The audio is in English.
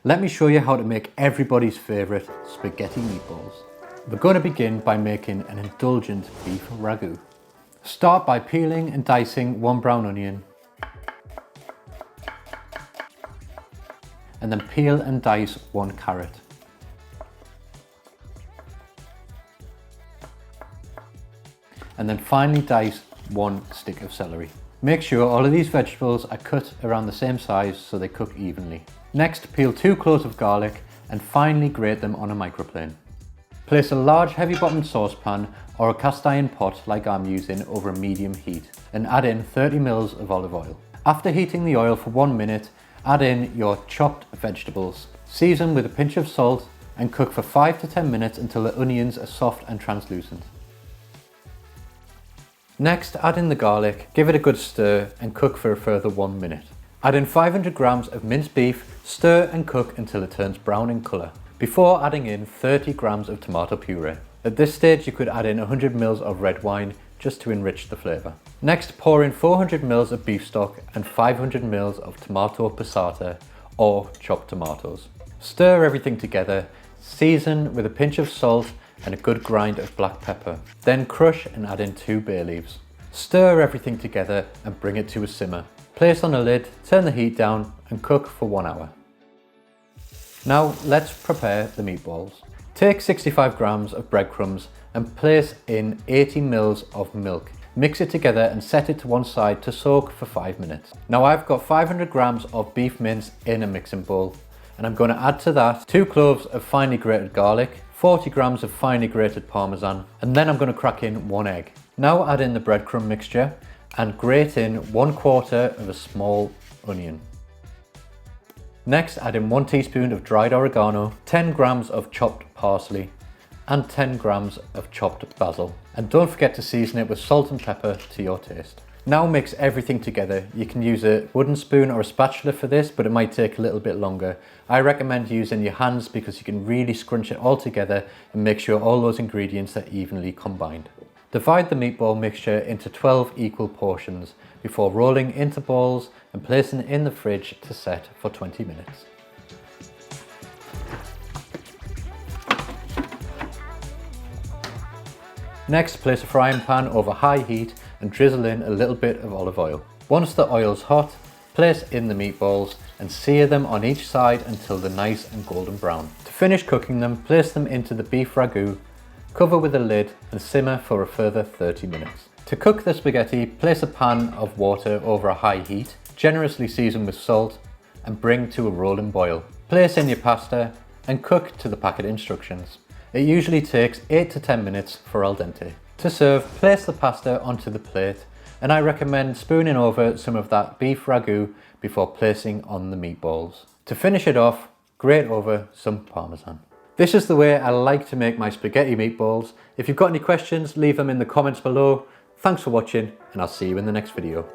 Let me show you how to make everybody's favourite spaghetti meatballs. We're going to begin by making an indulgent beef ragu. Start by peeling and dicing one brown onion, and then peel and dice one carrot. And then finally dice one stick of celery. Make sure all of these vegetables are cut around the same size so they cook evenly. Next, peel 2 cloves of garlic and finely grate them on a microplane. Place a large heavy bottomed saucepan or a cast iron pot like I'm using over a medium heat and add in 30 ml of olive oil. After heating the oil for 1 minute, add in your chopped vegetables. Season with a pinch of salt and cook for 5 to 10 minutes until the onions are soft and translucent. Next, add in the garlic, give it a good stir and cook for a further 1 minute. Add in 500 grams of minced beef, stir and cook until it turns brown in colour, before adding in 30 grams of tomato puree. At this stage you could add in 100 ml of red wine just to enrich the flavour. Next, pour in 400 ml of beef stock and 500 ml of tomato passata or chopped tomatoes. Stir everything together, season with a pinch of salt and a good grind of black pepper. Then crush and add in 2 bay leaves. Stir everything together and bring it to a simmer. Place on a lid, turn the heat down and cook for 1 hour. Now let's prepare the meatballs. Take 65 grams of breadcrumbs and place in 80 ml of milk. Mix it together and set it to one side to soak for 5 minutes. Now I've got 500 grams of beef mince in a mixing bowl and I'm going to add to that 2 cloves of finely grated garlic, 40 grams of finely grated parmesan, and then I'm going to crack in 1 egg. Now add in the breadcrumb mixture and grate in 1/4 of a small onion. Next, add in 1 teaspoon of dried oregano, 10 grams of chopped parsley, and 10 grams of chopped basil. And don't forget to season it with salt and pepper to your taste. Now mix everything together. You can use a wooden spoon or a spatula for this, but it might take a little bit longer. I recommend using your hands because you can really scrunch it all together and make sure all those ingredients are evenly combined. Divide the meatball mixture into 12 equal portions before rolling into balls and placing it in the fridge to set for 20 minutes. Next, place a frying pan over high heat and drizzle in a little bit of olive oil. Once the oil's hot, place in the meatballs and sear them on each side until they're nice and golden brown. To finish cooking them, place them into the beef ragu, cover with a lid and simmer for a further 30 minutes. To cook the spaghetti, place a pan of water over a high heat, generously season with salt and bring to a rolling boil. Place in your pasta and cook to the packet instructions. It usually takes 8 to 10 minutes for al dente. To serve, place the pasta onto the plate and I recommend spooning over some of that beef ragu before placing on the meatballs. To finish it off, grate over some parmesan. This is the way I like to make my spaghetti meatballs. If you've got any questions, leave them in the comments below. Thanks for watching and I'll see you in the next video.